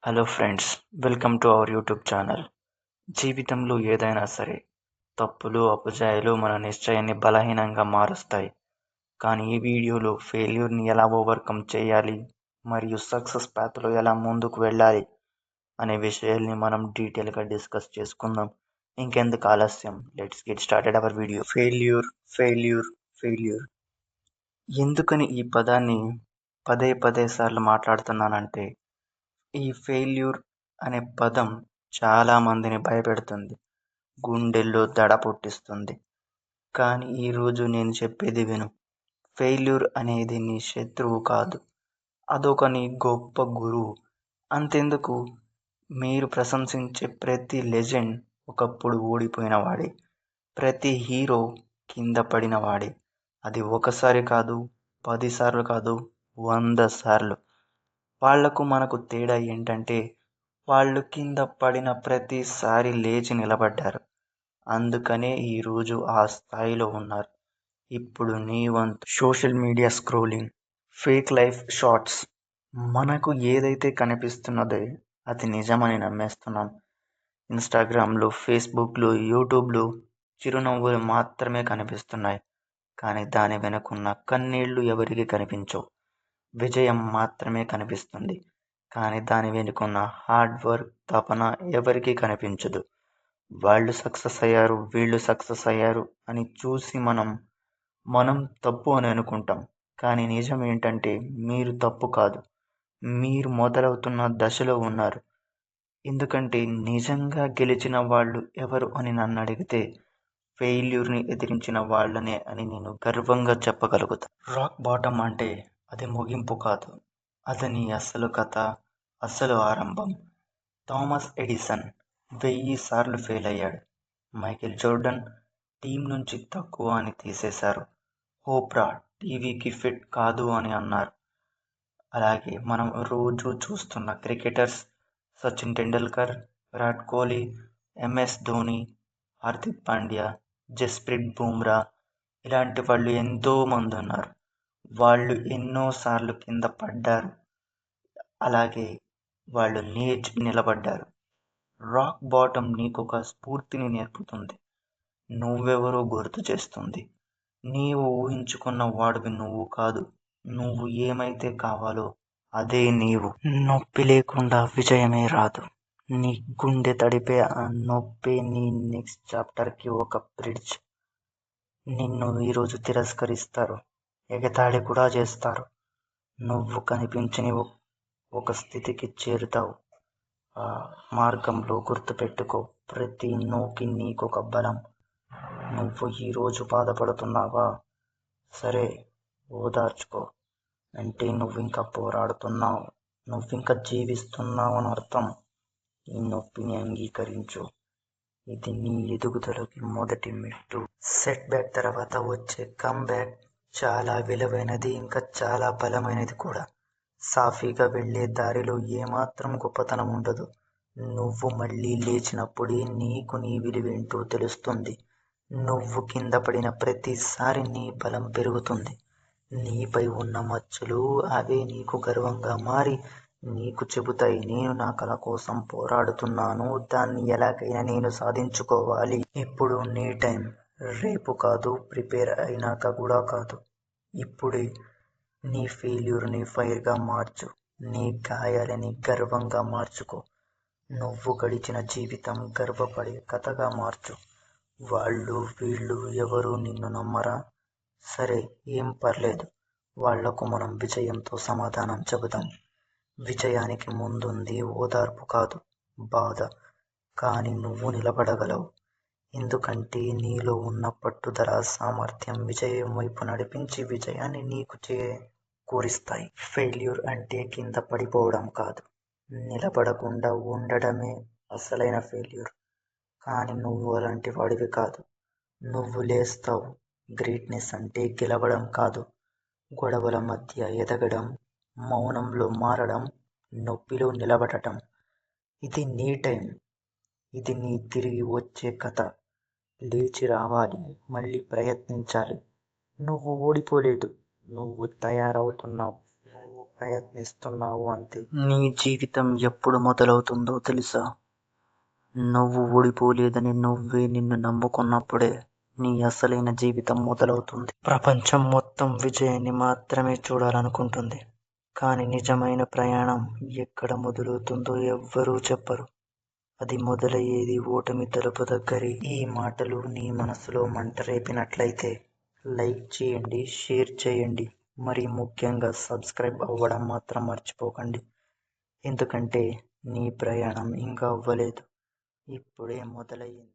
Hello friends, welcome to our YouTube channel. జీవితంలో ఏదైనా సరే తప్పులు, అపజయాలు మన నిశ్చయాన్ని బలహీనంగా మారుస్తాయి. కానీ ఈ వీడియోలో ఫెయిల్యూర్ని ఎలా ఓవర్కమ్ చేయాలి మరియు సక్సెస్ పాత్లో ఎలా ముందుకు వెళ్ళాలి అనే విషయాల్ని మనం డీటెయిల్గా డిస్కస్ చేసుకుందాం. ఇంకెందుకు ఆలస్యం, let's get started our video. Failure failure failure ఎందుకని ఈ పదాన్ని పదే పదే సార్లు మాట్లాడుతున్నానంటే, ఈ ఫెయిల్యూర్ అనే పదం చాలా మందిని భయపెడుతుంది, గుండెల్లో దడ పుట్టిస్తుంది. కానీ ఈరోజు నేను చెప్పేది విను. ఫెయిల్యూర్ అనేది నీ శత్రువు కాదు, అదొక నీ గొప్ప గురువు. అంతెందుకు, మీరు ప్రశంసించే ప్రతి లెజెండ్ ఒకప్పుడు ఓడిపోయిన వాడే, ప్రతి హీరో కింద పడిన వాడే. అది ఒకసారి కాదు, 10 సార్లు కాదు, 100 సార్లు. వాళ్లకు మనకు తేడా ఏంటంటే, వాళ్ళు కింద పడిన ప్రతిసారి లేచి నిలబడ్డారు. అందుకనే ఈరోజు ఆ స్థాయిలో ఉన్నారు. ఇప్పుడు నీ వంతు. Social media scrolling, fake life shorts, మనకు ఏదైతే కనిపిస్తున్నదో అది నిజమని నమ్మేస్తున్నాం. ఇన్స్టాగ్రామ్లో, ఫేస్బుక్లో, యూట్యూబ్లో చిరునవ్వులు మాత్రమే కనిపిస్తున్నాయి. కానీ దాని వెనుకున్న కన్నీళ్లు ఎవరికి కనిపించవు. విజయం మాత్రమే కనిపిస్తుంది, కానీ దాని వెనుకున్న హార్డ్ వర్క్, తపన ఎవరికీ కనిపించదు. వాళ్ళు సక్సెస్ అయ్యారు, వీళ్ళు సక్సెస్ అయ్యారు అని చూసి మనం తప్పు అని అనుకుంటాం. కానీ నిజం ఏంటంటే, మీరు తప్పు కాదు, మీరు మొదలవుతున్న దశలో ఉన్నారు. ఎందుకంటే నిజంగా గెలిచిన వాళ్ళు ఎవరు అని నన్ను అడిగితే, ఫెయిల్యూర్ని ఎదిరించిన వాళ్ళనే అని నేను గర్వంగా చెప్పగలుగుతా. రాక్ బాటమ్ అంటే అది ముగింపు కాదు, అది నీ అసలు కథ, అసలు ఆరంభం. థామస్ ఎడిసన్ 1000 సార్లు ఫెయిల్ అయ్యాడు. మైకేల్ జోర్డన్ టీం నుంచి తక్కువ అని తీసేశారు. ఓప్రా టీవీకి ఫిట్ కాదు అని అన్నారు. అలాగే మనం రోజు చూస్తున్న క్రికెటర్స్ సచిన్ టెండూల్కర్, విరాట్ కోహ్లీ, ఎంఎస్ ధోని, హార్దిక్ పాండ్యా, జస్ప్రీత్ బుమ్రా, ఇలాంటి వాళ్ళు ఎంతో మంది ఉన్నారు. వాళ్ళు ఎన్నోసార్లు కింద పడ్డారు, అలాగే వాళ్ళు లేచి నిలబడ్డారు. రాక్ బాటమ్ నీకొక స్ఫూర్తిని నేర్పుతుంది, నువ్వెవరో గుర్తు చేస్తుంది. నీవు ఊహించుకున్న వాడివి నువ్వు కాదు, నువ్వు ఏమైతే కావాలో అదే నీవు. నొప్పి లేకుండా విజయమే రాదు, నీ గుండె తడిపే ఆ నొప్పే నీ నెక్స్ట్ చాప్టర్కి ఒక బ్రిడ్జ్. నిన్ను ఈరోజు తిరస్కరిస్తారు, ఎగతాళి కూడా చేస్తారు. నువ్వు కనిపించని ఒక స్థితికి చేరుతావు. ఆ మార్గంలో గుర్తుపెట్టుకో, ప్రతి నోకి నీకొక బలం. నువ్వు ఈరోజు బాధపడుతున్నావా? సరే, ఓదార్చుకో. అంటే నువ్వింకా పోరాడుతున్నావు, నువ్వింకా జీవిస్తున్నావు అని అర్థం. ఈ నొప్పిని అంగీకరించు, ఇది నీ ఎదుగుదలకి మొదటి మెట్టు. సెట్ బ్యాక్ తర్వాత వచ్చే కమ్ బ్యాక్ చాలా విలువైనది, ఇంకా చాలా బలమైనది కూడా. సాఫీగా వెళ్ళే దారిలో ఏమాత్రం గొప్పతనం ఉండదు. నువ్వు మళ్ళీ లేచినప్పుడే నీకు నీ విలువేంటో తెలుస్తుంది. నువ్వు కింద పడిన ప్రతిసారి నీ బలం పెరుగుతుంది. నీపై ఉన్న మచ్చలు అవే నీకు గర్వంగా మారి నీకు చెబుతాయి, నేను నా కల కోసం పోరాడుతున్నాను, దాన్ని ఎలాగైనా నేను సాధించుకోవాలి. ఇప్పుడు నీ టైం, రేపు కాదు, ప్రిపేర్ అయినాక కూడా కాదు. ఇప్పుడే. నీ ఫెయిల్యూర్ని ఫైర్గా మార్చు, నీ గాయాలని గర్వంగా మార్చుకో. నువ్వు గడిచిన జీవితం గర్వపడే కథగా మార్చు. వాళ్ళు వీళ్ళు ఎవరు నిన్ను నమ్మరా? సరే, ఏం పర్లేదు, వాళ్లకు మనం విజయంతో సమాధానం చెబుదాం. విజయానికి ముందుంది ఓదార్పు కాదు, బాధ. కానీ నువ్వు నిలబడగలవు, ఎందుకంటే నీలో ఉన్న పట్టుదల, సామర్థ్యం విజయం వైపు నడిపించి విజయాన్ని నీకు చేకూరిస్తాయి. ఫెయిల్యూర్ అంటే కింద పడిపోవడం కాదు, నిలబడకుండా ఉండడమే అసలైన ఫెయిల్యూర్. కానీ నువ్వు అలాంటి వాడివి కాదు, నువ్వు లేస్తావు. గ్రేట్నెస్ అంటే గెలవడం కాదు, గొడవల మధ్య ఎదగడం, మౌనంలో మారడం, నొప్పిలో నిలబడటం. ఇది నీ టైం, ఇది నీ తిరిగి వచ్చే కథ. లేచి రావాలి, మళ్ళీ ప్రయత్నించాలి. నువ్వు ఓడిపోలేదు, నువ్వు తయారవుతున్నావు. నువ్వు ప్రయత్నిస్తున్నావు అంతే. నీ జీవితం ఎప్పుడు మొదలవుతుందో తెలుసా? నువ్వు ఓడిపోలేదని నువ్వే నిన్ను నమ్ముకున్నప్పుడే నీ అసలైన జీవితం మొదలవుతుంది. ప్రపంచం మొత్తం విజయాన్ని మాత్రమే చూడాలనుకుంటుంది, కానీ నిజమైన ప్రయాణం ఎక్కడ మొదలవుతుందో ఎవ్వరూ చెప్పరు. అది మొదలయ్యేది ఓటమి తలుపు దగ్గరే. ఈ మాటలు నీ మనసులో మంట రేపినట్లయితే లైక్ చేయండి, షేర్ చేయండి, మరి ముఖ్యంగా సబ్స్క్రైబ్ అవ్వడం మాత్రం మర్చిపోకండి. ఎందుకంటే నీ ప్రయాణం ఇంకా అవ్వలేదు, ఇప్పుడే మొదలయ్యింది.